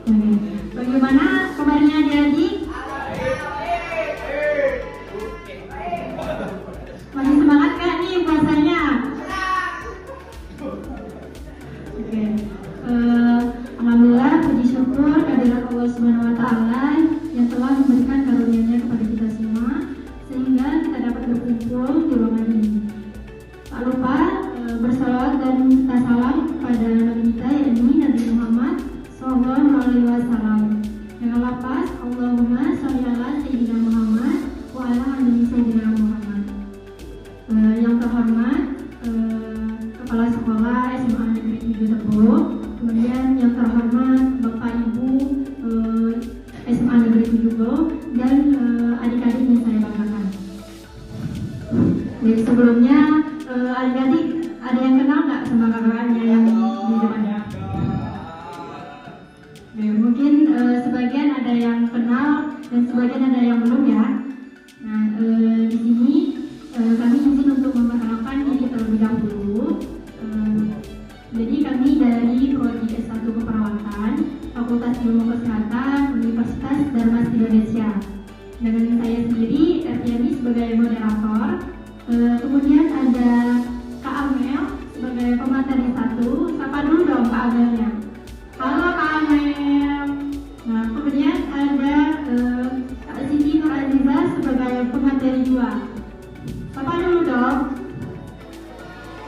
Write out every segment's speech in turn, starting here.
Oke. Bagaimana kabarnya adik-adik? Masih semangat gak nih puasanya? Oke. Alhamdulillah, puji syukur kehadirat Allah Subhanahu wa Ta'ala yang telah memberikan karunia-Nya kepada kita semua sehingga kita dapat berkumpul di ruangan ini. Tak lupa bersalawat dan salam kepada Nabi kita yakni Nabi Muhammad Sallallahu Alaihi Wasallam. Dengan lapas Allahumma sholli ala Sayyidina Muhammad wa ala ali Sayyidina Muhammad. Yang terhormat Kepala Sekolah SMA Negeri 7 Tebo, kemudian yang terhormat Bapak Ibu SMA Negeri 7 Tebo dan adik-adik yang saya banggakan. Jadi sebelumnya adik-adik ada yang kenal nggak sama kakaknya yang di depannya? Mungkin sebagian ada yang kenal dan sebagian ada yang belum ya. Nah di sini kami izin untuk memperkenalkan diri terlebih dahulu. Jadi kami dari Prodi S1 Keperawatan Fakultas Ilmu Kesehatan Universitas Darmas Indonesia. Dengan saya sendiri Ertiani sebagai moderator. Kemudian ada Kak Amel sebagai pemateri 1. Sapa dulu dong Kak Amelnya. Halo Kak Amel. Nah kemudian ada Kak Siti Nur Aziza sebagai pemateri 2. Sapa dulu dong.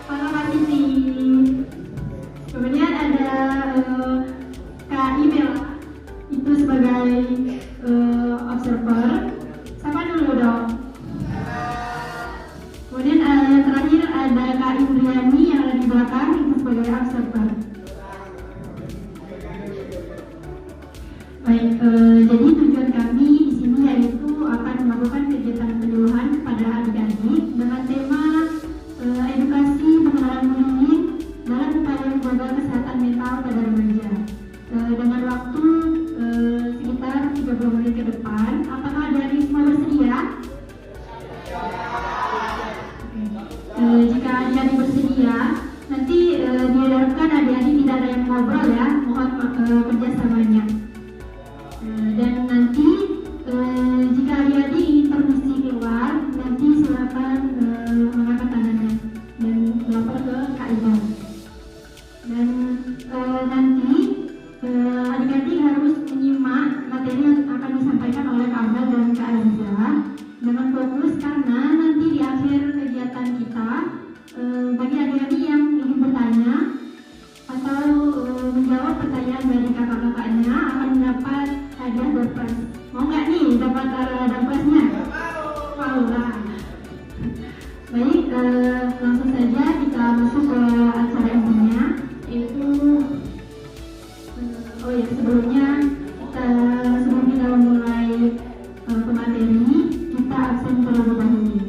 Halo Kak Siti. Kemudian ada Kak Imel itu sebagai observer. Sapa dulu dong. Kemudian yang terakhir ada Kak Indriani yang ada di belakang itu sebagai observer. Baik, jadi tujuan kami di sini yaitu akan melakukan kegiatan penyuluhan pada adik-adik dengan tema edukasi pengenalan bullying dalam upaya menjaga kesehatan mental pada remaja. Dengan waktu sekitar 30 menit ke depan, apakah adik-adik semua bersedia? Jika adik-adik bersedia, nanti diharapkan adik-adik tidak ada yang ngobrol ya, mohon kerjasamanya. Dan nanti jika adik-adik ingin permisi keluar, nanti silakan mengangkat tangannya dan melapor ke Kak Ida. Dan nanti adik-adik harus menyimak materi yang akan disampaikan oleh Kak Abel dan Kak Aziza dengan fokus karena nanti di akhir kegiatan kita bagi adik-adik yang ingin bertanya atau menjawab pertanyaan dari kakak-kakaknya akan mendapat hadiah door prize. Mau nggak nih dapat door prize-nya? Mau lah. Baik, langsung saja kita masuk ke acara intinya, yaitu sebelumnya sebelum kita memulai pemateri, kita absen terlebih dahulu.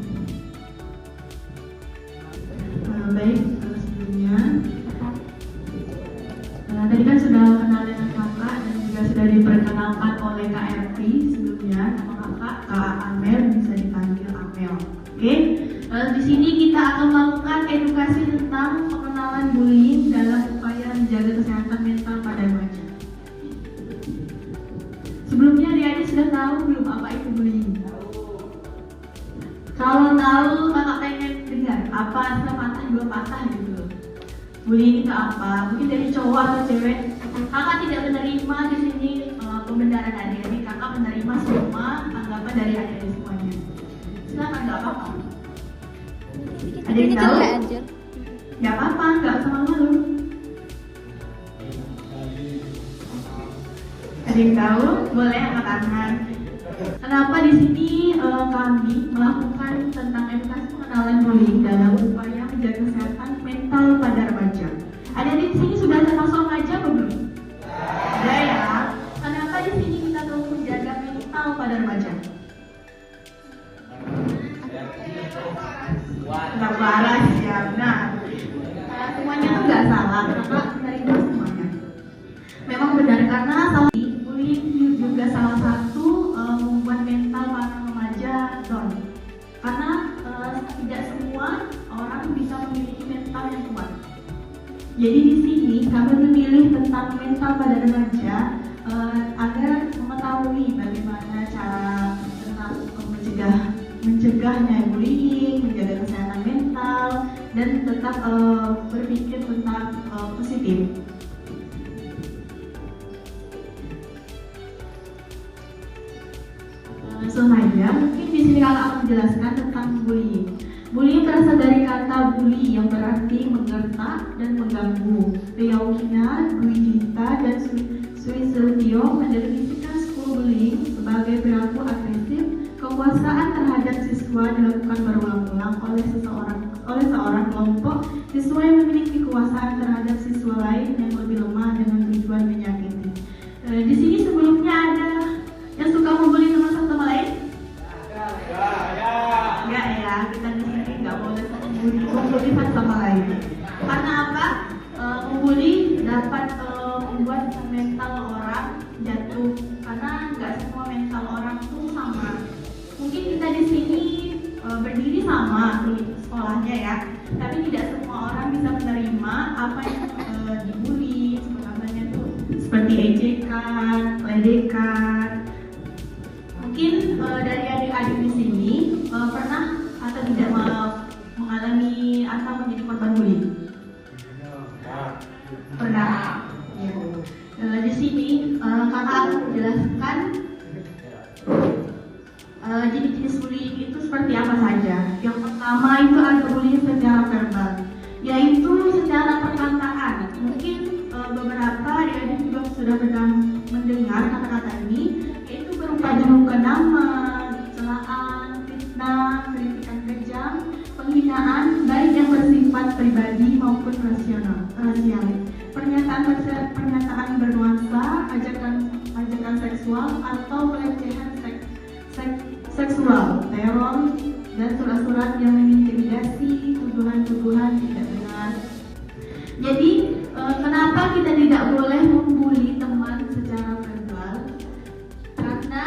Baik, sebelumnya tadi kan sudah kenal dengan kakak dan juga sudah diperkenalkan oleh Kak Erti sebelumnya. Nama kakak Kak Amel, bisa dipanggil Amel. Oke, di sini kita akan melakukan edukasi tentang pengenalan bullying dalam upaya menjaga kesehatan mental pada remaja. Sebelumnya adik-adik sudah tahu belum apa itu bullying? Kalau tahu, kakak pengen dengar apa asal patah dua patah gitu. Bullying itu apa? Mungkin dari cowok atau cewek. Kakak tidak menerima di sini pembenaran adik-adik. Kakak menerima semua tanggapan dari adik-adik semuanya. Silakan, nggak apa-apa. Ada yang tahu? Nggak apa-apa, nggak usah malu. Ada yang tahu? Boleh angkat tangan. Kenapa di sini kami melakukan tentang edukasi pengenalan bullying dalam upaya menjaga kesehatan mental pada remaja? Ada di sini sudah termasuk remaja atau belum? Ada ya. Kenapa di sini kita perlu menjaga mental pada remaja? Nggak waras ya, benar. Semuanya tuh nggak salah. Kenapa menerima semuanya? Memang benar karena bullying juga salah satu membuat mental para remaja down. Karena tidak semua orang bisa memiliki mental yang kuat. Jadi di sini kami memilih tentang mental pada remaja agar mengetahui bagaimana cara tetap mencegahnya bullying, menjaga kesehatan mental, dan tetap berpikir tentang positif. Selanjutnya, mungkin di sini kalau aku menjelaskan tentang bullying. Bullying berasal dari kata bully yang berarti menggertak dan mengganggu. Leokina, Dwi Gita, dan Suisiltio mendefinisikan school bullying sebagai perilaku agresif kekuasaan terhadap siswa dilakukan berulang-ulang oleh seorang kelompok siswa yang memiliki kekuasaan terhadap siswa lain yang lebih lemah dengan tujuan menyakiti. Di sini sebelumnya ada yang suka membuli teman satu sama lain? Enggak ya, kita di sini nggak boleh membuli satu sama lain. Karena apa? Membuli dapat membuat mental orang jatuh. Karena nggak semua mental orang tuh sama. Mungkin kita di sini berdiri sama di sekolahnya ya, tapi tidak semua orang bisa menerima apa yang dibully, sebenarnya tuh seperti ejekan, ledekan. Mungkin dari adik-adik di sini pernah atau tidak mengalami atau menjadi korban bullying? Pernah. Ya. Di sini kakak menjelaskan jenis-jenis bullying itu seperti apa saja. Yang pertama itu ada bullying secara verbal, yaitu secara perkataan. Mungkin beberapa adik-adik juga sudah pernah mendengar kata-kata ini, yaitu berupa julukan nama, celaan, fitnah, kritikan kejam, penghinaan baik yang bersifat pribadi maupun rasial, pernyataan bernuansa, ajakan seksual atau pelecehan seksual, teror, dan surat-surat yang mengintimidasi, tuduhan-tuduhan tidak benar. Jadi kenapa kita tidak boleh membuli teman secara verbal? Karena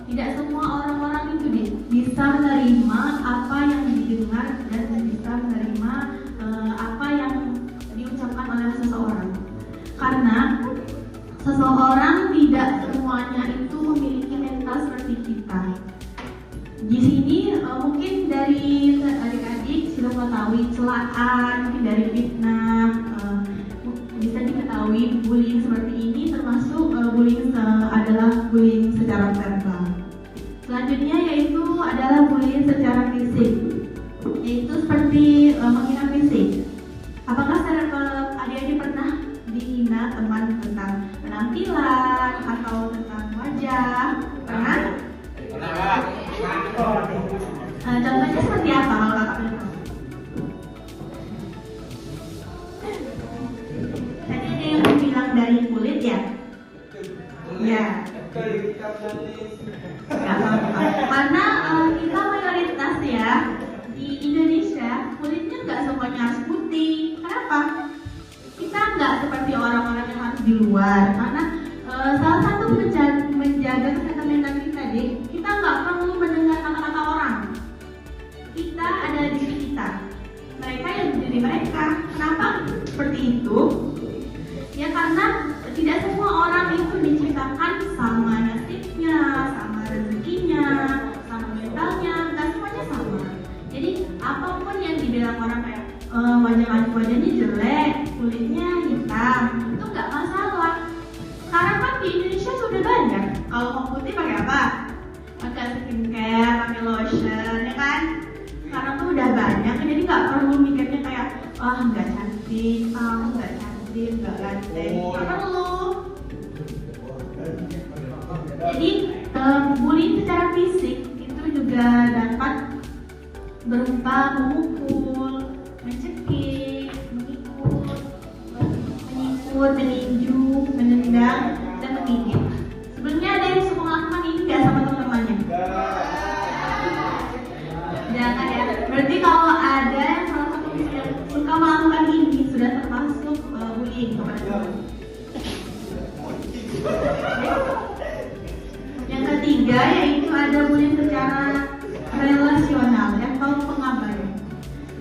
tidak semua orang-orang itu bisa menerima apa yang didengar dan bisa menerima apa yang diucapkan oleh seseorang. Karena seseorang tidak semuanya itu memiliki mental seperti kita. Di sini mungkin dari adik-adik sudah mengetahui celaan, mungkin dari fitnah, bisa diketahui bullying seperti ini termasuk bullying adalah bullying secara verbal. Selanjutnya yaitu adalah bullying secara fisik, yaitu seperti menghina fisik. Apakah adik-adik pernah dihina teman tentang penampilan atau tentang wajah? Pernah? Contohnya seperti apa kalau kakak boleh tahu? Tadi ada yang bilang dari kulit ya? Ya. Karena kita mayoritas ya di Indonesia kulitnya nggak semuanya harus putih. Kenapa? Kita nggak seperti orang-orang yang harus di luar. Karena salah satu menjaga kesehatan mental kita deh, kita nggak perlu mendengar kata-kata orang. Kita ada di diri kita, mereka yang di diri mereka. Kenapa seperti itu? Ya karena tidak semua orang itu diciptakan sama nasibnya, sama rezekinya, sama mentalnya, nggak semuanya sama. Jadi apapun yang dibilang orang kayak wajahnya jelek, kulitnya hitam, itu nggak masalah. Karena kan di Indonesia sudah banyak. Kalau mau putih pakai apa? Pakai skincare, pakai lotion, ya kan? Sekarang tuh udah banyak, jadi nggak perlu mikirnya kayak wah nggak cantik, nggak cantik, nggak ganteng, nggak perlu. Jadi bullying secara fisik itu juga dapat berupa memukul, mencekik, menyikut, meninju, menendang, dan menggigit. Sebelumnya ada yang suka melakukan ini nggak sama teman-temannya? Jangan ya. Berarti kalau ada yang salah satu yang suka melakukan ini sudah termasuk bullying kepada teman. Yang ketiga yaitu ada bullying secara relasional atau pengabaian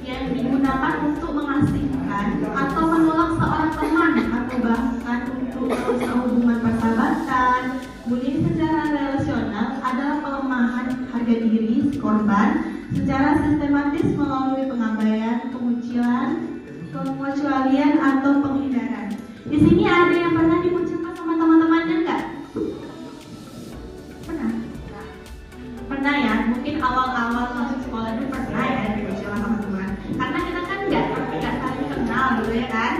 yang digunakan untuk mengasingkan atau menolak seorang teman atau bahkan untuk merusak hubungan sistematis melalui pengabaian, pengucilan, pengecualian atau penghindaran. Di sini ada yang pernah dikucilkan sama teman-temannya enggak? Pernah? Pernah ya? Mungkin awal-awal masuk sekolah itu pernah ya dikucilkan sama teman. Karena kita kan nggak saling kenal gitu ya kan?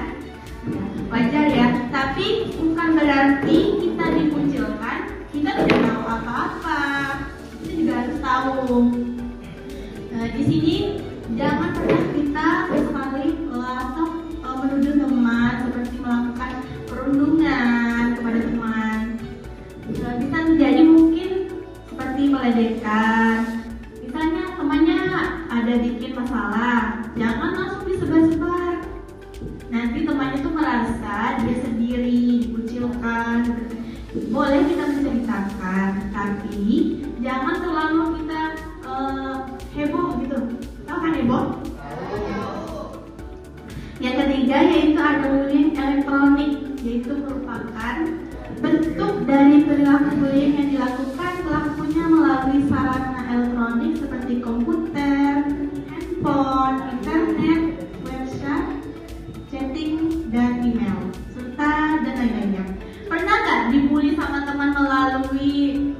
Wajar ya. Tapi bukan berarti kita dikucilkan kita tidak tahu apa-apa. Kita juga harus tahu. Di sini jangan pernah kita sekali atau menuduh teman seperti melakukan perundungan kepada teman. Bisa menjadi mungkin seperti meledekkan. Misalnya temannya ada bikin masalah, jangan langsung disebar-sebar. Nanti temannya tuh merasa dia sendiri, dikucilkan. Boleh kita menceritakan, tapi jangan terlalu kita heboh gitu. Tahu kan heboh? Yang ketiga yaitu ada bullying elektronik, yaitu merupakan bentuk dari perilaku bullying yang dilakukan pelakunya melalui sarana elektronik seperti komputer, handphone, internet, website, chatting, dan email, serta dan lain-lainnya. Pernah nggak dibully sama teman melalui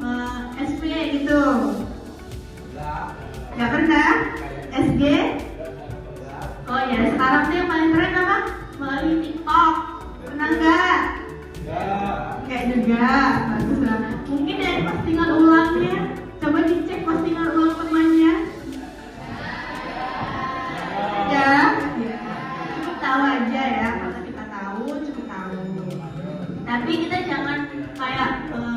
SP gitu? Nggak pernah? SG? Oh ya, sekarang tuh yang paling keren apa? Melalui TikTok. Pernah nggak? Kayak juga, bagus lah. Mungkin dari postingan ulangnya, coba dicek postingan ulang temannya. Ya, cukup tahu aja ya. Kalau kita tahu, cukup tahu. Tapi kita jangan kayak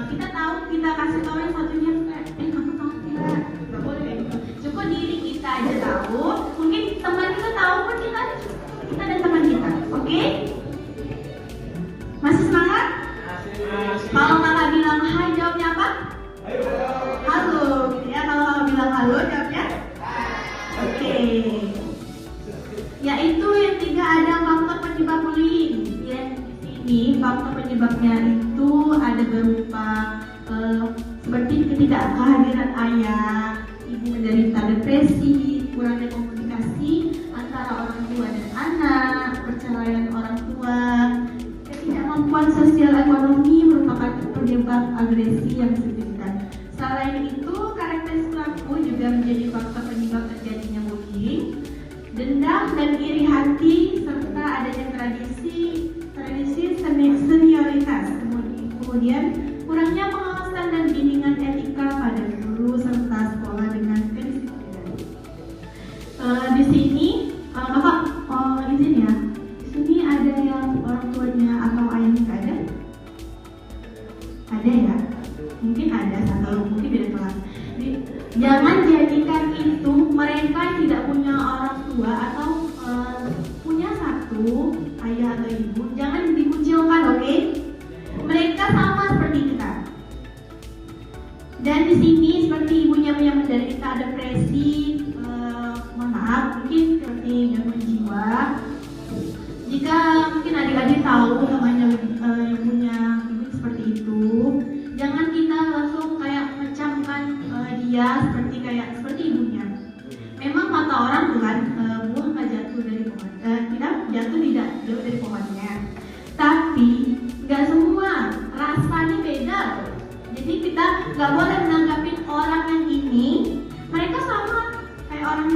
kita tahu, kita kasih tahu yang satunya kayak, kamu tahu tidak? Nggak boleh kayak gitu. Cukup diri kita aja tahu. Mungkin teman kita tahu pun kita dan teman kita. Oke? Masih semangat? Kalau kakak bilang hai, jawabnya apa? Halo, gitu ya. Kalau kakak bilang halo, jawabnya? Oke. Yaitu yang tiga ada faktor penyebab bullying. Ya, di sini faktor penyebabnya itu ada berupa seperti ketidakhadiran ayah, ibu menderita depresi, kurangnya komunikasi antara orang tua dan anak, perceraian orang tua, ketidakmampuan sosial ekonomi merupakan penyebab agresi yang signifikan. Selain itu, karakteristik pelaku juga menjadi faktor penyebab terjadinya bullying, dendam dan iri hati, serta adanya tradisi senioritas. Kemudian kurangnya pengawasan dan bimbingan etika pada guru serta sekolah dengan kedisiplinan. Di sini, kakak izin ya. Di sini ada yang orang tuanya atau ayahnya nggak ada? Ada ya? Mungkin ada, atau mungkin beda kelas. Jangan jadikan itu mereka tidak punya orang tua atau punya satu ayah atau ibu, jangan dikucilkan, oke? Mereka sama seperti kita. Dan di sini seperti ibunya yang menderita depresi, mohon maaf, mungkin seperti gangguan jiwa. Jika mungkin adik-adik tahu namanya ibunya ibu seperti itu, jangan kita langsung kayak mencamkan dia seperti ibunya. Memang kata orang bukan buah nggak jatuh dari pohon, tidak jatuh tidak jauh dari pohonnya. Tapi nggak semua rasanya beda. Jadi kita nggak boleh menanggapi orang yang ini mereka sama kayak orang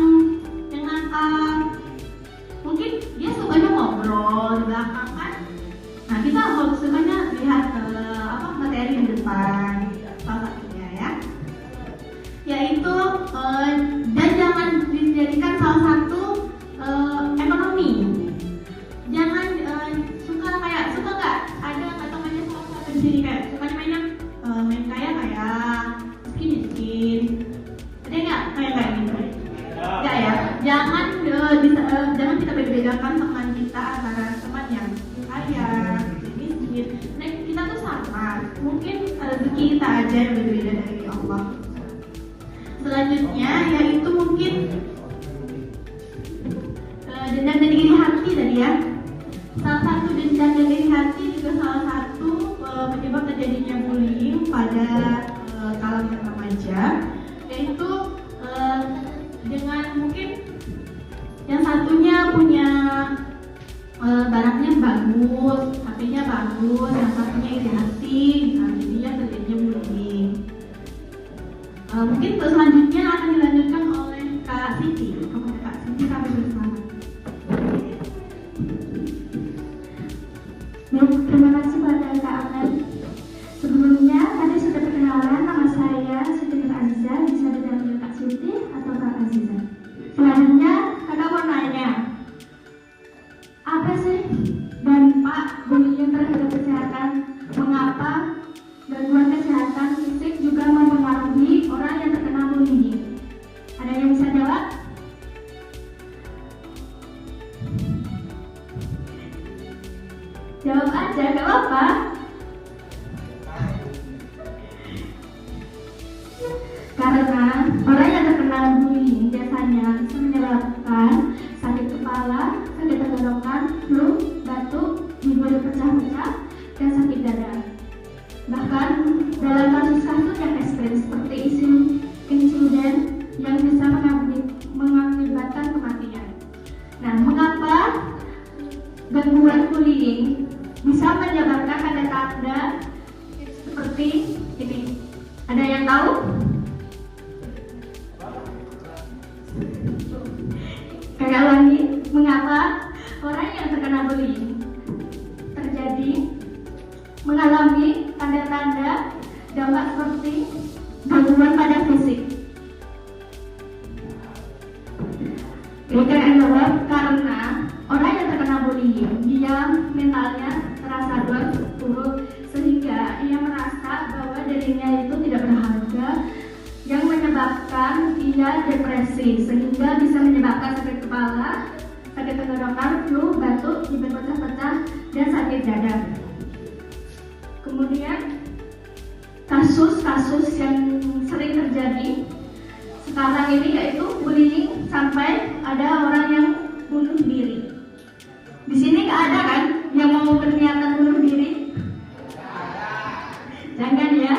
yang nakal. Mungkin dia sukanya ngobrol di belakang kan. Nah kita kalau sukanya lihat materi di depan, salah satunya ya. Yaitu dan jangan dijadikan salah satu ekonomi. Jangan suka nggak ada temannya salah satu di sini kayak sukanya mainnya main kayak miskin. Ada nggak kayak gitu? Nggak ya. Jangan kita bedakan teman kita antara teman yang kaya, miskin. Nah, kita tuh sama. Mungkin rezeki kita aja yang berbeda dari Allah. Selanjutnya yaitu mungkin dendam dan iri hati tadi ya. Salah satu dendam dan iri hati juga salah satu penyebab terjadinya bullying pada kalangan remaja, yaitu dengan mungkin bagus, yang satunya iri hati, nah jadinya terjadinya bullying. Mungkin untuk selanjutnya akan dilanjutkan oleh Kak Siti. Kepada Kak Siti kami bersama. Baik, terima kasih pada Kak Akan. Sebelumnya tadi sudah perkenalan, nama saya Siti Aziza, bisa dipanggil Kak Siti atau Kak Aziza. Selanjutnya kakak mau nanya, apa sih dampak bullying terhadap kesehatan? Mengapa gangguan kesehatan fisik juga mempengaruhi orang yang terkena bullying? Ada yang bisa jawab? Jawab aja, gak apa-apa. Karena orang yang terkena bullying biasanya bisa menyebabkan sakit kepala, sakit tenggorokan, flu, batuk, bibir pecah-pecah, dan sakit dada. Bahkan dalam kasus-kasus yang ekstrim seperti insiden yang bisa mengakibatkan kematian. Nah, mengapa gangguan bullying bisa menyebabkan tanda-tanda seperti ini? Ada yang tahu? Kakak ulangi, mengapa orang yang terkena bullying terjadi mengalami tanda-tanda dampak seperti gangguan pada fisik? Kakak jawab, karena orang yang terkena bullying dia mentalnya terasa down, turun, sehingga ia merasa bahwa dirinya itu tidak berharga, yang menyebabkan ia depresi, sehingga bisa menyebabkan sakit kepala, sakit tenggorokan, flu, batuk, bibir pecah-pecah, dan sakit dada. Kemudian kasus-kasus yang sering terjadi sekarang ini yaitu bullying sampai ada orang yang bunuh diri. Di sini nggak ada kan yang mau berniatan bunuh diri? Jangan ya.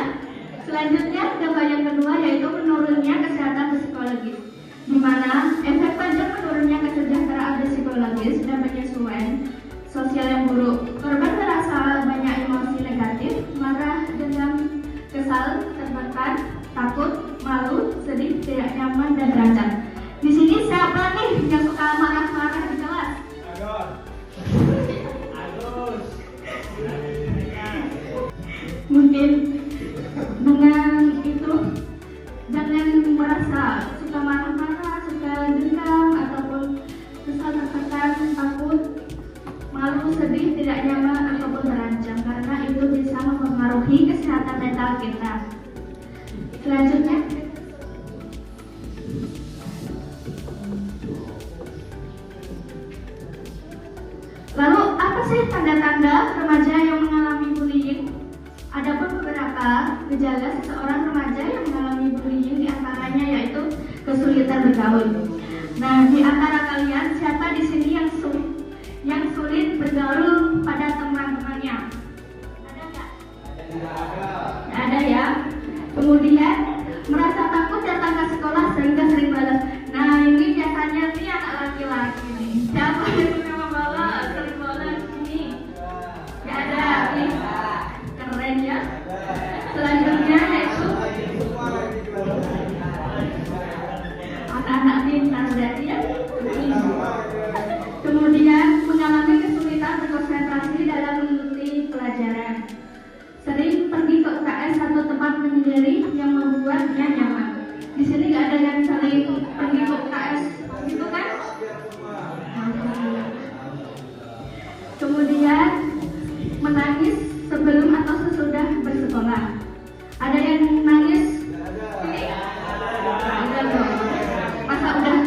Selanjutnya dampak yang kedua yaitu menurunnya kesehatan psikologis, di mana efek panjang menurunnya kesejahteraan psikologis dan penyesuaian sosial yang buruk. Korban merasa banyak emosi negatif, marah, dendam, kesal, tertekan, takut, malu, sedih, tidak nyaman, dan terancam. Di sini siapa nih yang suka marah-marah di kelas? Mungkin dengan itu jangan merasa suka marah-marah, suka dendam, ataupun kesal, tertekan, takut, malu, sedih, tidak nyaman, ataupun terancam, karena itu bisa mempengaruhi kesehatan mental kita. Selanjutnya, lalu apa sih tanda-tanda remaja yang mengalami bullying? Ada pun beberapa gejala seseorang remaja yang mengalami bullying, diantaranya yaitu kesulitan bergaul. Nah, di antara kalian siapa di sini yang sulit bergaul pada teman-temannya? Ada nggak? Ada ya. Kemudian merasa takut datang ke sekolah sehingga sering balas. Nah, ini biasanya sih anak laki-laki nih. Siapa yang suka membawa sering balas ini? Nggak ada. Nih. Keren ya. Selanjutnya yaitu anak-anak pintar dari ya. Kemudian mengalami kesulitan berkonsentrasi dalam mengikuti pelajaran. Sering pergi ke UKS atau tempat menyendiri yang membuatnya nyaman. Di sini nggak ada yang sering pergi ke UKS, gitu kan? Kemudian menangis sebelum atau sesudah bersekolah. Ada yang nangis? Ini? Ada dong. Masa udah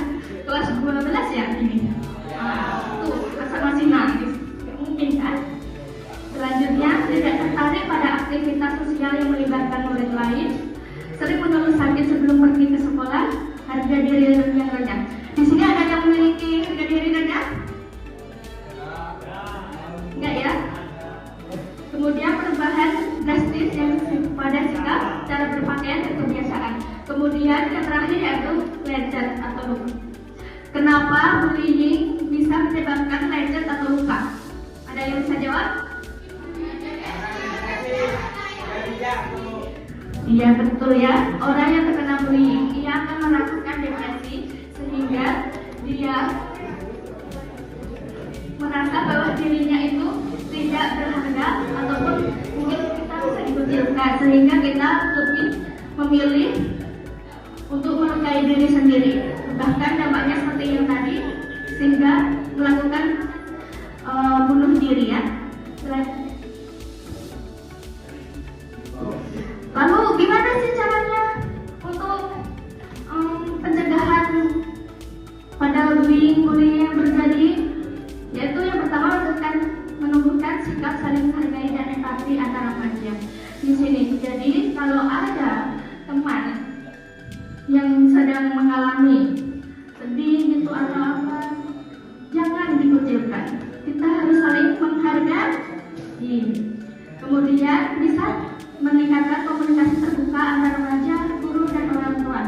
kelas 12 ya ini? Tuh, masa masih nangis? Mungkin kan? Selanjutnya, tidak tertarik pada aktivitas sosial yang melibatkan murid lain, sering mengeluh sakit sebelum pergi ke sekolah, harga diri yang rendah. Di sini ada yang memiliki harga diri rendah? Enggak ya? Kemudian perubahan drastis yang pada sikap, cara berpakaian, dan kebiasaan. Kemudian yang terakhir yaitu lecet atau luka. Kenapa bullying bisa menyebabkan lecet atau luka? Ada yang bisa jawab? Iya betul ya, orang yang terkena bullying ia akan merasakan depresi sehingga dia merasa bahwa dirinya itu tidak berharga ataupun mungkin kita bisa dikucilkan sehingga kita lebih memilih untuk melukai diri sendiri, bahkan dampaknya seperti yang tadi sehingga melakukan bunuh diri ya. Lalu gimana sih caranya untuk pencegahan pada bullying yang terjadi? Yaitu yang pertama menumbuhkan sikap saling menghargai dan empati antara remaja di sini. Jadi kalau ada teman yang sedang mengalami sedih gitu atau apa, jangan dikucilkan. Kita harus saling menghargai. Kemudian bisa meningkatkan komunikasi terbuka antara remaja, guru dan orang tua.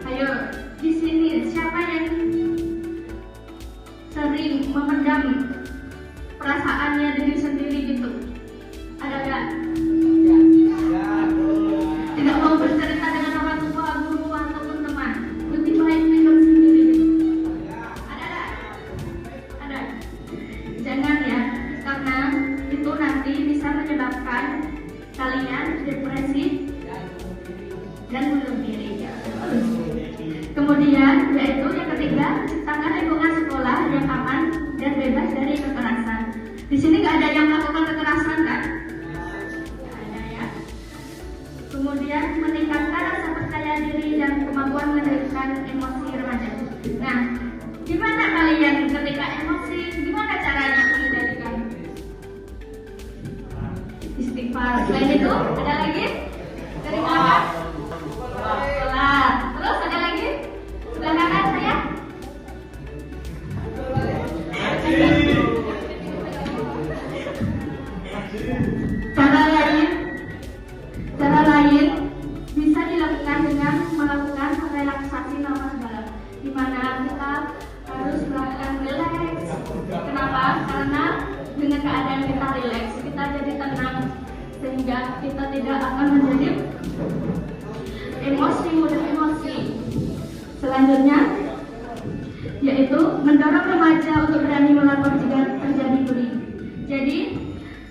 Ayo di sini siapa yang sering memendam perasaannya diri sendiri gitu? Ada nggak? Tidak mau bercerita dengan orang tua, guru ataupun teman. Lebih baik pendam sendiri gitu. Ada. Jangan ya, karena itu nanti bisa menyebabkan kalian depresi dan bunuh diri. Kemudian yaitu yang ketiga, ciptakan lingkungan sekolah yang aman dan bebas dari kekerasan. Di sini nggak ada yang melakukan kekerasan kan? Nggak ada ya. Kemudian meningkatkan rasa percaya diri dan kemampuan mengendalikan emosi remaja. Nah, gimana kalian ketika emosi? Gimana caranya mengendalikan? Istighfar. Selain itu ada lagi? Dari belakang? Sholat. Terus ada lagi? Sebelah kanan saya? Cara lain bisa dilakukan dengan melakukan relaksasi normal dalam, di mana kita harus melakukan relax. Kenapa? Karena dengan keadaan kita relax, kita jadi tenang sehingga kita tidak akan menjadi mudah emosi. Selanjutnya yaitu mendorong remaja untuk berani melapor jika terjadi bullying. Jadi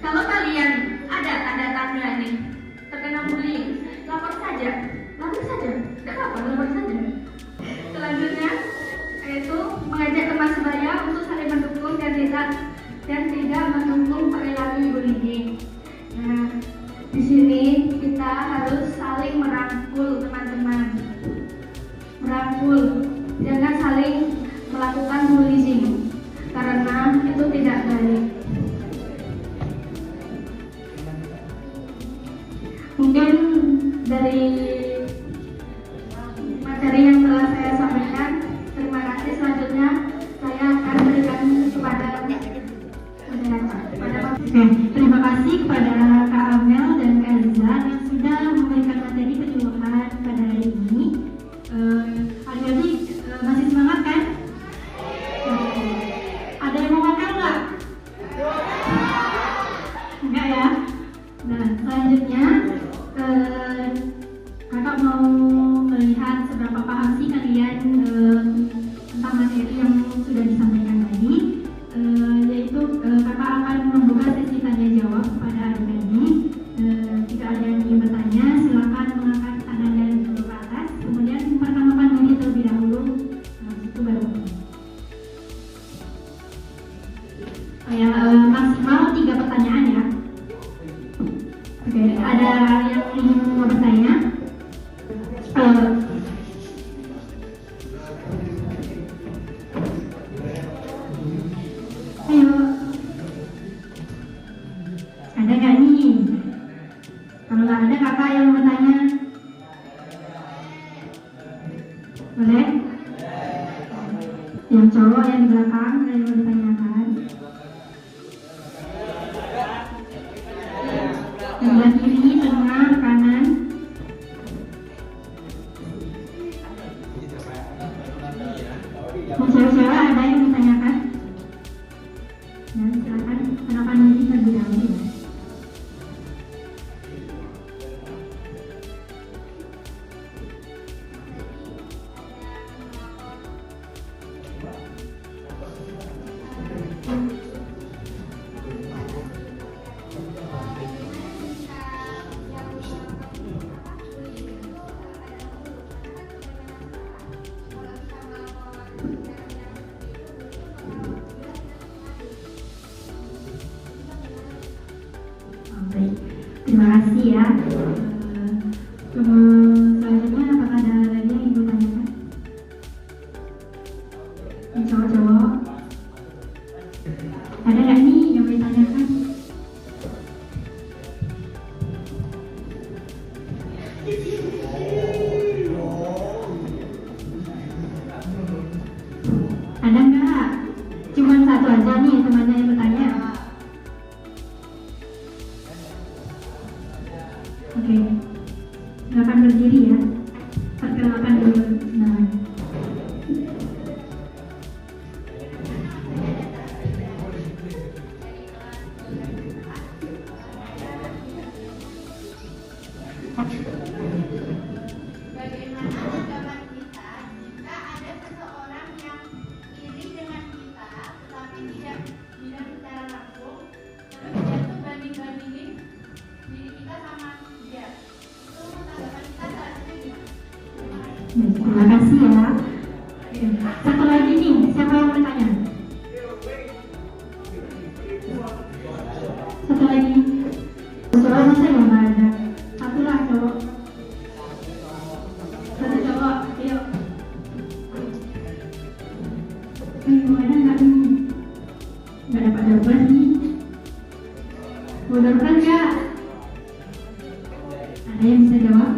kalau kalian ada tanda-tanda nih terkena bullying, lapor saja, tidak apa-apa, lapor saja. Selanjutnya yaitu mengajak teman sebaya untuk saling mendukung dan tidak mendukung perilaku bullying. Nah, di sini kita harus saling merangkul teman-teman, jangan saling melakukan bullying karena itu tidak baik. Mungkin dari materi yang telah saya sampaikan, terima kasih. Selanjutnya saya akan berikan kepada terima kasih kepada Kak Amel dan Kak Liza yang sudah memberikan materi penyuluhan pada hari ini. Adik-adik masih semangat kan? Ada yang mau makan nggak? Enggak ya? Nah, selanjutnya kakak mau melihat seberapa paham sih kalian tentang materi yang sudah disampaikan tadi. Yaitu kakak akan membuka sesi tanya jawab kepada adik-adik. Jika ada yang ingin bertanya, silakan mengangkat tangannya dulu ke atas. Kemudian perkenalkan diri terlebih dahulu. Itu baru. Maksimal 3 pertanyaan ya. Oke, ada yang ingin mau bertanya? Ayo, ada nggak nih? Kalau nggak ada, kakak yang mau bertanya, boleh? Yang cowok yang di belakang yang mau ditanyakan. Sebelah kiri, tengah, kanan. Cewek-cewek ada yang ditanyakan? Ya, silakan kenalkan diri terlebih dahulu. Baik, terima kasih ya. Selanjutnya apakah ada lagi yang ibu tanyakan? Yang cowok-cowok? Ada nggak nih yang mau ditanyakan? Ada nggak? Cuman satu aja nih temannya yang bertanya. Oke, silakan berdiri ya. Perkenalkan dulu. Nah. Bagaimana tanggapan kita jika ada seseorang yang iri dengan kita, tetapi tidak secara langsung, terus dia tuh banding-bandingin diri kita sama dia. Itu tanggapan kita seharusnya gimana? Terima kasih ya. Satu lagi nih, siapa yang bertanya? Satu lagi. Soalnya masa ya nggak ada. Satu lah cowok. Satu cowok, ayo. Gimana nggak nih? Nggak dapat nih. Bodorkan nggak? Ada yang bisa jawab?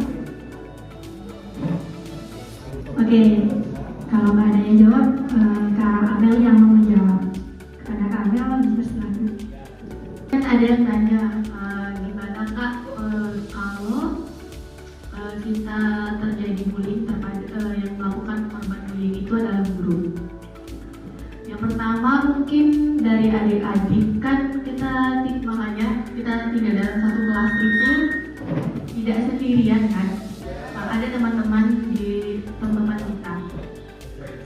Oke, kalau nggak ada yang jawab, Kak Abel yang mau menjawab. Karena Kak Abel bisa silakan. Kan ada yang tanya, gimana Kak kalau kita terjadi bullying yang melakukan korban bullying itu adalah guru. Yang pertama mungkin dari adik-adik kan makanya kita tidak dalam satu kelas itu tidak sendirian kan. Ada teman-teman di teman-teman kita.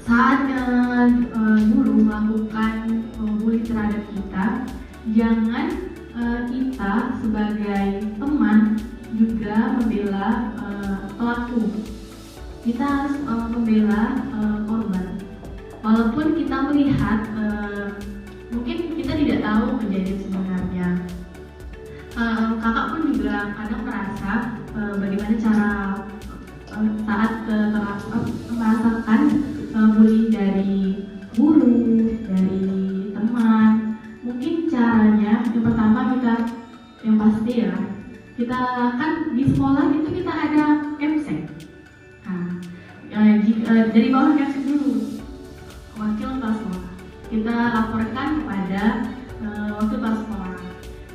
Saat guru melakukan bullying terhadap kita, jangan kita sebagai teman juga membela pelaku. Kita harus membela korban. Walaupun kita melihat mungkin kita tidak tahu kejadian sebenarnya. Kakak pun juga kadang merasa bagaimana cara saat merasakan bullying dari guru, dari teman. Mungkin caranya yang pertama yang pasti ya, kita kan di sekolah itu kita ada kemsek. Nah, dari bawah kemsek dulu, wakil kelas sekolah. Kita laporkan kepada wakil kelas sekolah.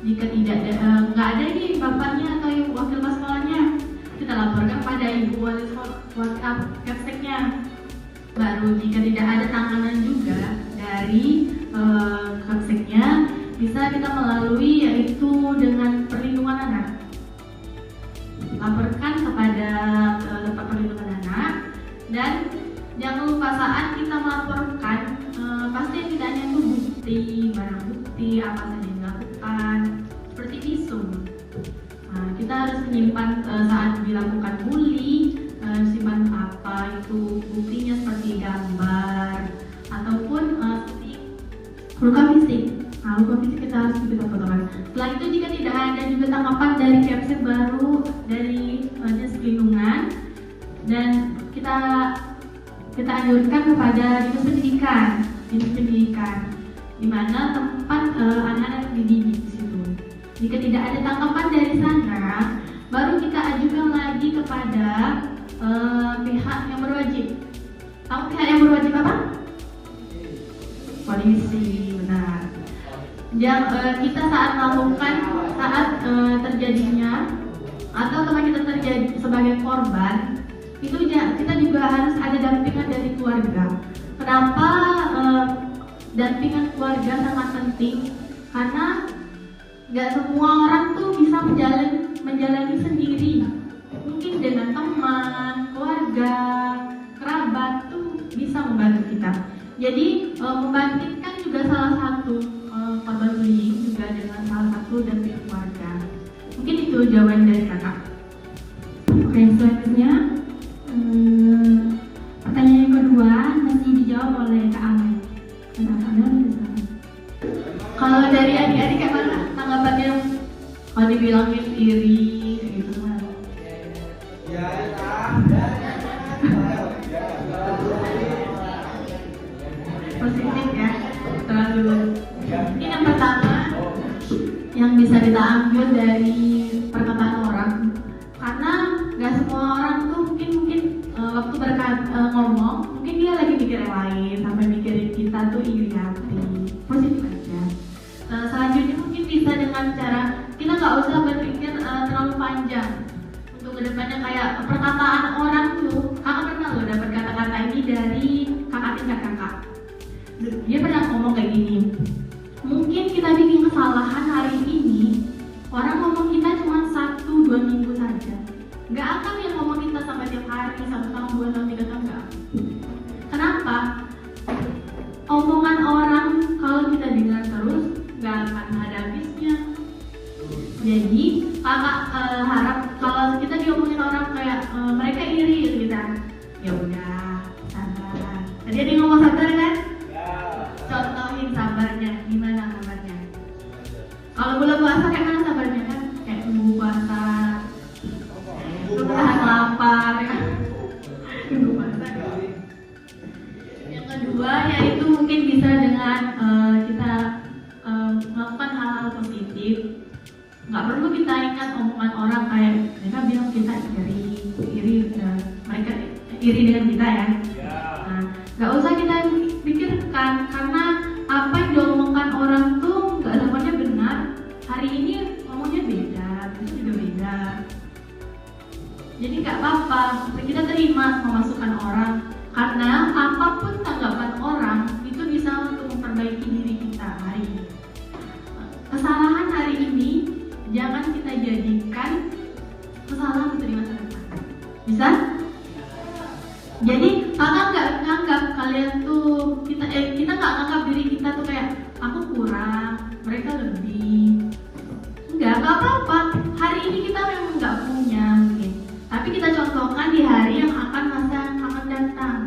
Jika nggak ada nih bapaknya atau wakil kelas sekolahnya, kita laporkan pada ibu wali sekolah kemseknya. Baru jika tidak ada tanganan juga dari kemseknya, bisa kita melalui yaitu dengan perlindungan anak. Laporkan kepada tempat perlindungan anak, dan jangan lupa saat kita melaporkan pasti yang ditanya itu bukti, barang bukti apa saja yang dilakukan, seperti visum. Kita harus menyimpan saat dilakukan bully, simpan apa itu buktinya seperti gambar ataupun seperti luka fisik. Luka fisik kita harus kita fotokan. Setelah itu jika tidak ada juga tanggapan dari Kemsek baru dari dinas perlindungan, dan kita anjurkan kepada dinas pendidikan, di mana tempat anak-anak dididik di situ. Jika tidak ada tanggapan dari sana, baru kita ajukan lagi kepada pihak yang berwajib. Tahu pihak yang berwajib apa? Polisi, benar. Kita saat melakukan terjadinya atau teman kita terjadi sebagai korban, itu kita juga harus ada dampingan dari keluarga. Kenapa dampingan keluarga sangat penting? Karena nggak semua orang tuh bisa menjalani sendiri. Mungkin dengan teman, keluarga, kerabat tuh bisa membantu kita. Jadi membangkitkan juga salah satu korban bullying juga dengan salah satu dampingan keluarga. Mungkin itu jawaban dari kakak. Oke, selanjutnya pertanyaan yang kedua masih dijawab oleh Kak Amel. Kalau dari adik-adik gimana tanggapannya kalau dibilangin iri gitu kan. Positif ya, terlalu. Ini yang pertama yang bisa kita ambil dari perkataan orang, karena nggak semua orang tuh mungkin waktu ngomong mungkin dia lagi mikir yang lain sampai mikirin kita tuh iri hati. Positif aja. Selanjutnya mungkin bisa dengan cara kita nggak usah berpikir terlalu panjang untuk kedepannya, kayak perkataan orang tuh. Kakak pernah loh dapat kata-kata ini dari kakak tingkat kakak. Dia pernah ngomong kayak gini, mungkin kita bikin kesalahan hari ini, orang ngomong kita cuma 1-2 minggu saja, nggak akan yang ngomong kita sampai tiap hari, 1 tahun, 2 tahun, 3 tahun, nggak. Kenapa? Omongan orang kalau kita dengar terus nggak akan ada habisnya. Jadi kakak harap kalau kita diomongin orang kayak mereka iri gitu, kita ya udah sabar. Tadi ada yang ngomong sabar kan? Contohin sabarnya, gimana sabarnya? Kalau bulan puasa kayak mana sabarnya kan? Kayak tunggu puasa, tahan lapar ya. Tunggu puasa. Yang kedua yaitu mungkin bisa dengan kita melakukan hal-hal positif. Nggak perlu kita ingat omongan orang kayak mereka bilang kita iri mereka iri dengan kita ya. Nah, nggak usah kita pikirkan, karena apa yang diomongkan orang tuh nggak semuanya benar. Hari ini ngomongnya beda, besok juga beda. Jadi nggak apa-apa kita terima masukan orang, karena apapun tanggapan orang itu bisa untuk memperbaiki diri kita hari ini. Kesalahan hari ini jangan kita jadikan kesalahan untuk di masa depan. Bisa? Jadi kakak nggak nganggap kalian tuh kita nggak nganggap diri kita tuh kayak aku kurang, mereka lebih. Nggak apa-apa. Hari ini kita memang nggak punya mungkin, tapi kita contohkan di hari yang akan datang.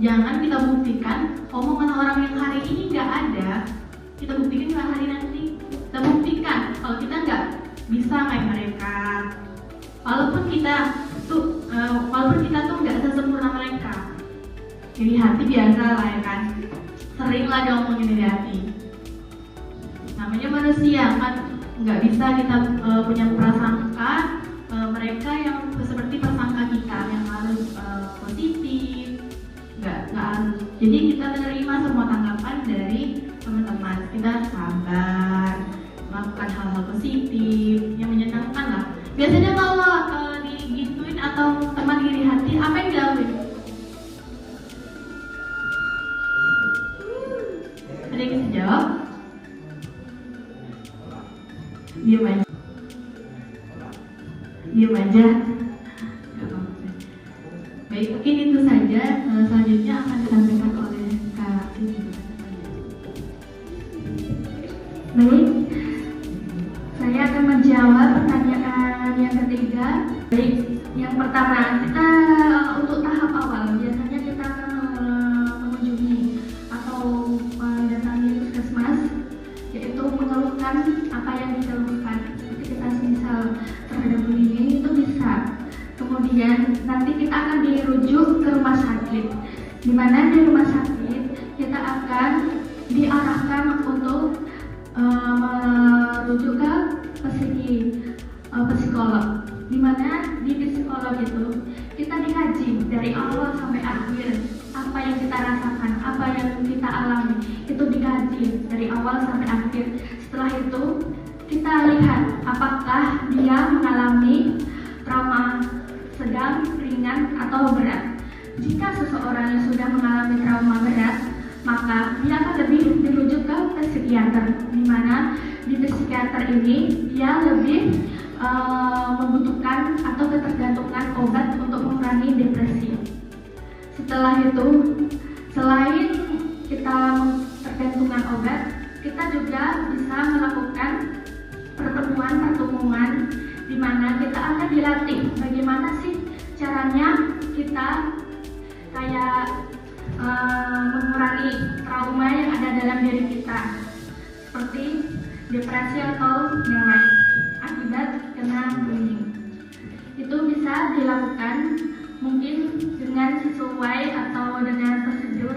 Jangan kita buktikan omongan orang yang hari ini nggak ada, kita buktikan di hari nanti. Kita buktikan kalau kita nggak bisa kayak mereka. Walaupun kita tuh nggak sesempurna mereka. Iri hati biasa lah ya kan, sering lah diomongin iri hati. Namanya manusia kan, nggak bisa kita punya prasangka mereka yang seperti prasangka kita yang harus positif, nggak harus. Jadi kita menerima semua tanggapan dari teman-teman, kita sabar, melakukan hal-hal positif yang menyenangkan lah. Biasanya kalau digituin atau teman iri hati, apa yang dilakuin? Ada yang bisa jawab? Diam aja. Baik, mungkin itu saja. Selanjutnya akan disampaikan oleh Kak Sini. Baik, saya akan menjawab pertanyaan yang ketiga. Baik, yang pertama kita untuk tahap awal biasanya kita akan mengunjungi atau mendatangi puskesmas, yaitu mengeluhkan apa yang dikeluhkan. Seperti kita misal terhadap bullying itu bisa. Kemudian nanti kita akan dirujuk ke rumah sakit, di mana di rumah sakit kita akan diarahkan untuk merujuk ke psikolog, di mana di psikolog itu kita dikaji dari awal sampai akhir, apa yang kita rasakan, apa yang kita alami itu dikaji dari awal sampai akhir. Setelah itu kita lihat apakah dia mengalami trauma sedang, ringan, atau berat. Jika seseorang yang sudah mengalami trauma berat, maka dia akan lebih dirujuk ke psikiater, di mana di psikiater ini dia lebih membutuhkan atau ketergantungan obat untuk mengurangi depresi. Setelah itu, selain kita tergantungan obat, kita juga bisa melakukan pertemuan di mana kita akan dilatih bagaimana sih caranya kita kayak mengurangi trauma yang ada dalam diri kita, seperti depresi atau yang lain. dilakukan mungkin dengan sesuai atau dengan prosedur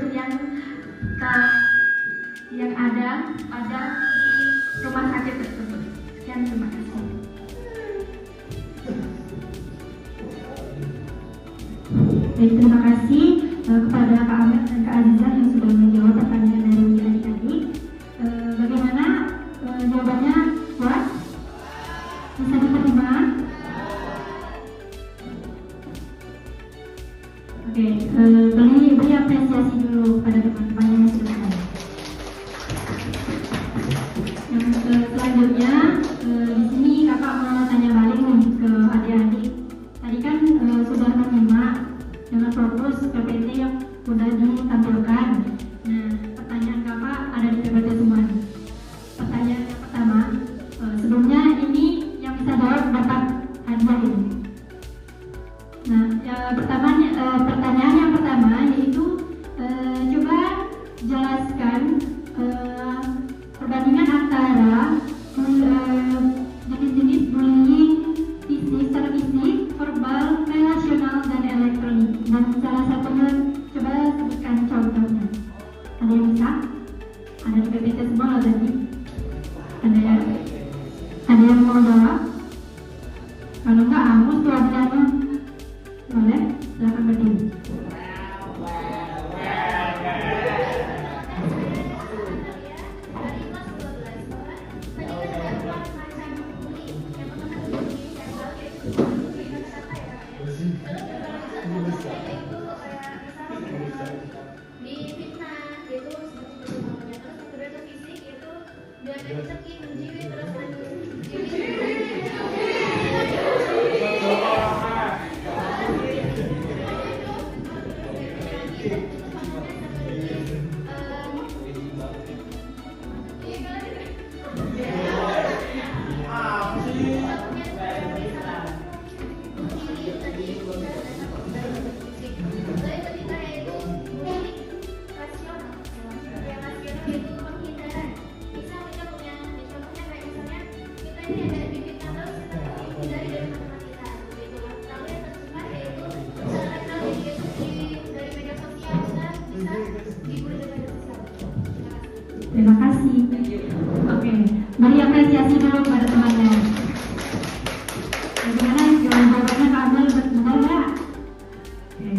yang ada pada rumah sakit tersebut. Sekian, terima kasih. Baik, terima kasih kepada Kak Ahmed dan Kak Aziza yang sudah menjawab pertanyaan dari adik-adik. Bagaimana jawabannya? Puas? Bisa diterima? Oke, beri apresiasi dulu pada teman-teman yang sudah ada. Yang selanjutnya, di sini kakak mau tanya balik nih ke adik-adik. Tadi kan sudah menyimak dengan fokus PPT yang sudah ditampilkan. Nah, pertanyaan kakak ada di PPT semua. Pertanyaan yang pertama, sebelumnya ini yang bisa jawab dapat hadiah ini. Nah, pertanyaan yang pertama yaitu coba jelaskan perbandingan antara jenis-jenis bullying fisik, secara fisik, verbal, relasional, dan elektronik. Dan salah satunya coba sebutkan contohnya. Ada yang bisa? Ada di PPT semua loh tadi. Ada yang mau jawab? Kalau enggak, Amus tuh adanya. Boleh? Silahkan berdiri. Terima kasih. Oke, beri apresiasi dulu kepada temannya. Bagaimana jawabannya Kak Amel, benar ya? Oke,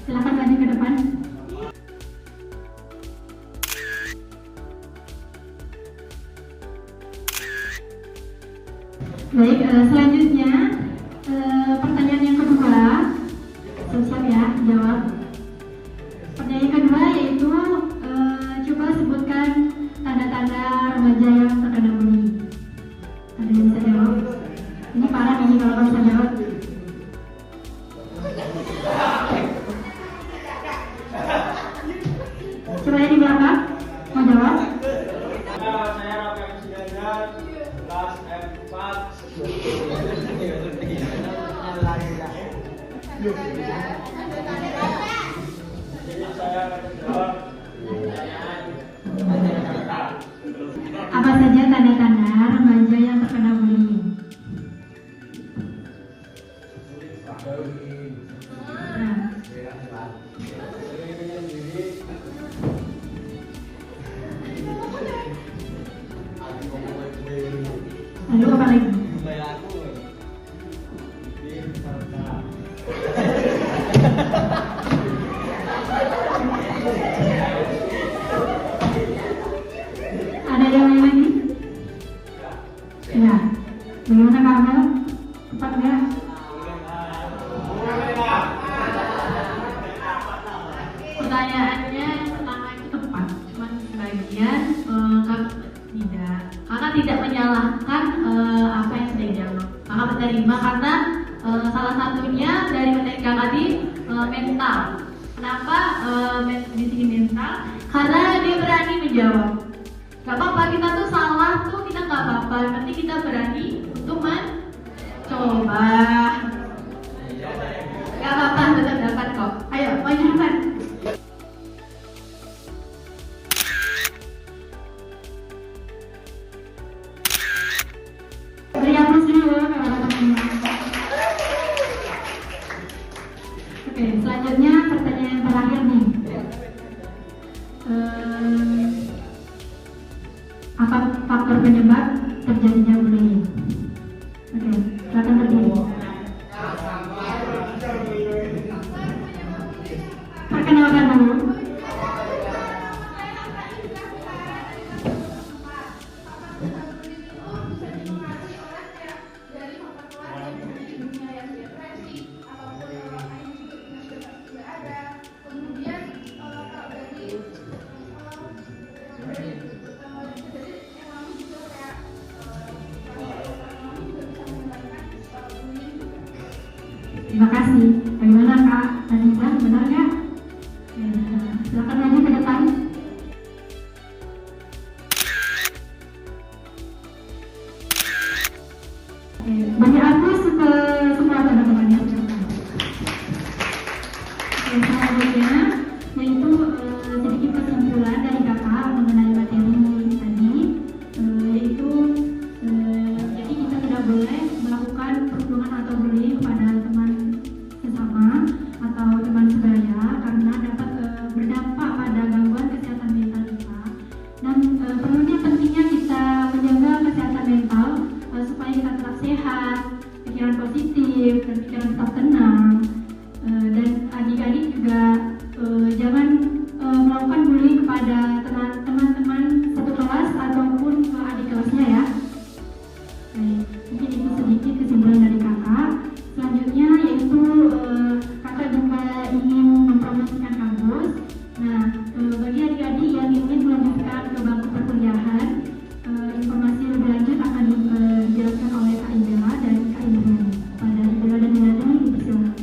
silakan lanjut ke depan. Baik, selanjutnya pertanyaan yang kedua. Siap ya, jawab. Pertanyaan yang kedua yaitu coba sebutkan tanda-tanda remaja yang terkena bullying. Ada yang bisa jawab? Ini parah nih kalau bisa jawab. Coba yang di belakang mau jawab? Saya Rafael Sidadan, kelas M4. Jadi saya akan menjawab Apa saja tanda-tanda remaja yang terkena bullying? Lalu apa lagi? Ada yang lain lagi? Ya. Bagaimana Kak Amel? Tepat nggak? Pertanyaannya pertama itu tepat, cuma sebagian tidak. Kakak tidak menyalahkan apa yang sudah dijawab. Kakak menerima karena salah satunya dari materi kakak di mental. Kenapa di sini mental? Karena dia berani menjawab. Gak apa-apa, kita tuh salah tuh kita gak apa-apa. Nanti kita berani untuk mencoba. Gak apa-apa, tetap dapat kok. Ayo, maju depan. Beri aplaus dulu kepada teman-teman. terjadinya bullying. Oke, silakan berdiri. Perkenalkan dulu. Terima kasih. Bagaimana Kak Anissa, benar nggak? Silakan maju ke depan. Bagi aku ke semua teman-teman yang ucapkan. Selanjutnya yaitu sedikit kesimpulan dari kakak mengenai materi tadi, yaitu jadi kita tidak boleh melakukan perundungan atau bullying kepada teman sesama atau teman sebaya karena dapat berdampak pada gangguan kesehatan mental kita. Dan perlunya pentingnya kita menjaga kesehatan mental supaya kita tetap sehat, pikiran positif, dan pikiran tetap tenang. Dan adik-adik juga jangan melakukan bullying kepada teman-teman satu kelas ataupun adik kelasnya ya. Baik, mungkin itu sedikit kesimpulan dari kakak. Selanjutnya yaitu kakak juga ingin mempromosikan kampus. Nah, bagi adik-adik yang ingin melanjutkan ke bangku perkuliahan, informasi lebih lanjut akan dijelaskan oleh Kak Indra dan Kak Indra. Pada Indra dan Indra dipersilakan.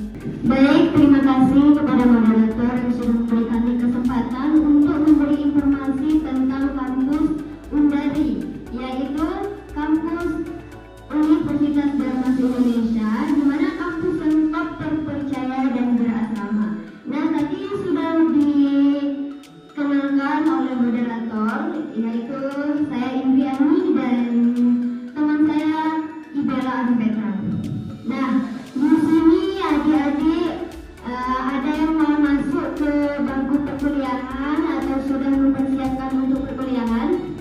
Baik, terima kasih kepada moderator yang sudah memberikan kesempatan untuk memberi informasi tentang kampus Undari, yaitu kampus Universitas Darmas Indonesia, di mana kampus yang top terpercaya dan berasrama. Nah, tadi sudah dikenalkan oleh moderator, yaitu saya Indriani dan teman saya Ibela Adi Petra. Nah, di sini adik-adik ada yang mau masuk ke bangku perkuliahan atau sudah mempersiapkan untuk perkuliahan?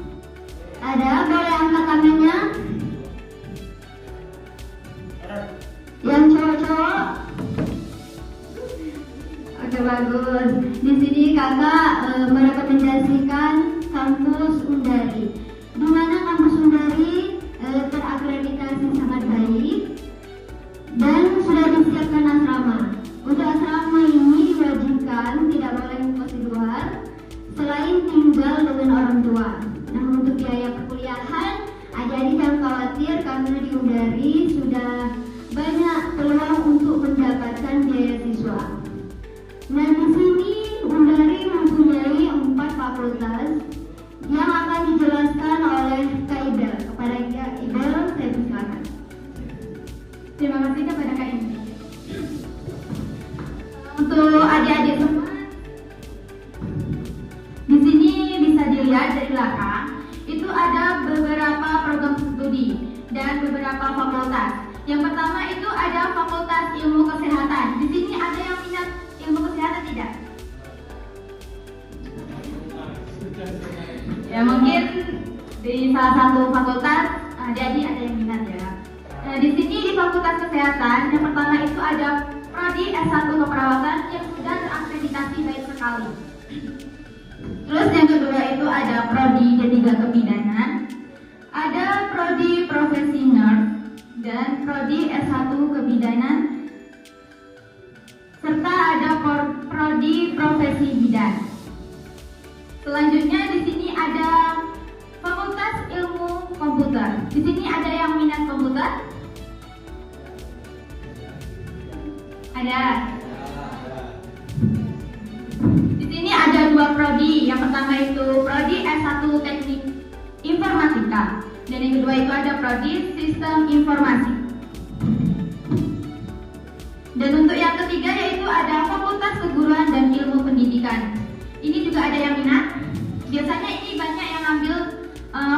Ada? Boleh angkat tangannya? Yang cowok-cowok? Oke, bagus. Di sini kakak merekomendasikan kampus Undari, di mana kampus Undari terakreditasi sangat baik dan sudah disiapkan asrama. Untuk asrama ini diwajibkan tidak boleh ngekos di luar selain tinggal dengan orang tua. Nah, untuk biaya perkuliahan adik-adik jangan khawatir karena di Undari sudah banyak peluang untuk mendapatkan beasiswa. Nah, di sini Undari mempunyai 4 fakultas yang akan dijelaskan oleh Kak Ibel. Kepada Kak Ibel, saya persilakan. Terima kasih kepada Kak Indra. Untuk adik-adik semua, di sini bisa dilihat dari belakang itu ada beberapa program studi dan beberapa fakultas. Yang pertama itu ada Fakultas Ilmu Kesehatan. Di sini ada yang minat ilmu kesehatan tidak? Ya, mungkin di salah satu fakultas adik-adik ada yang minat ya. Nah, di sini di Fakultas Kesehatan yang pertama itu ada Prodi S1 Keperawatan yang sudah terakreditasi baik sekali. Terus yang kedua itu ada Prodi D3 Kebidanan, ada Prodi Profesi Nurse dan Prodi S1 Kebidanan, serta ada Prodi Profesi Bidan. Selanjutnya di sini ada Fakultas Ilmu Komputer. Di sini ada yang minat komputer? Ada. Di sini ada 2 prodi. Yang pertama itu Prodi S1 Teknik Informatika dan yang kedua itu ada Prodi Sistem Informasi. Dan untuk yang ketiga yaitu ada Fakultas Keguruan dan Ilmu Pendidikan. Ini juga ada yang minat. Biasanya ini banyak yang ambil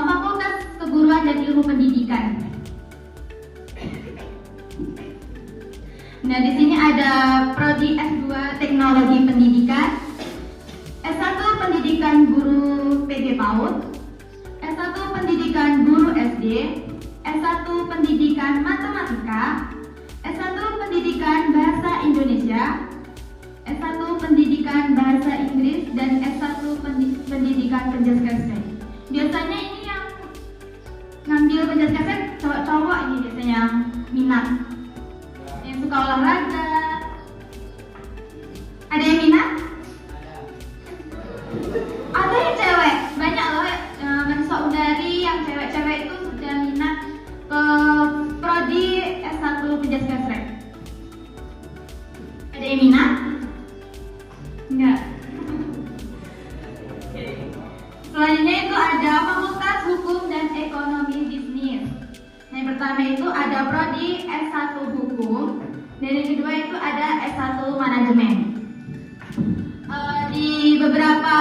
Fakultas Keguruan dan Ilmu Pendidikan. Nah, di sini ada Prodi S2 Teknologi Pendidikan, S1 Pendidikan Guru PG PAUD, S1 Pendidikan Guru SD, SD, S1 Pendidikan Matematika, S1 Pendidikan Bahasa Indonesia, S1 Pendidikan Bahasa Inggris, dan S1 Pendidikan Penjaskesrek. Biasanya ini yang ngambil penjaskesrek cowok-cowok ini biasanya yang minat, yang suka olahraga. Ada yang minat? Ada yang cewek, banyak loh mahasiswa Undari yang cewek-cewek itu sudah minat ke prodi S1 Penjaskesrek. Ada yang minat? Enggak. Selanjutnya itu ada Fakultas Hukum dan Ekonomi Bisnis. Nah, yang pertama itu ada prodi S1 Hukum, dan yang kedua itu ada S1 Manajemen. Di beberapa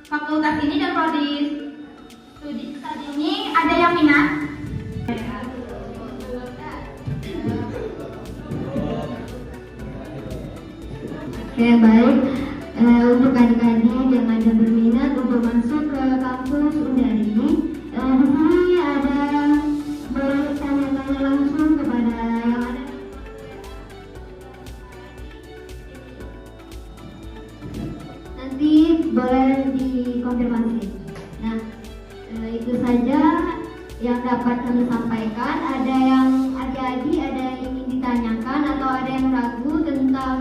fakultas ini dan prodi studi saat ini ada yang minat? Oke, baik. Untuk adik-adik yang ada berminat untuk masuk ke kampus Undari, di sini ada boleh tanya-tanya langsung kepada yang ada. Nanti boleh dikonfirmasi. Nah, itu saja yang dapat kami sampaikan. Ada yang adik-adik ada yang ingin ditanyakan atau ada yang ragu tentang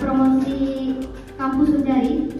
promosi kampus Undari?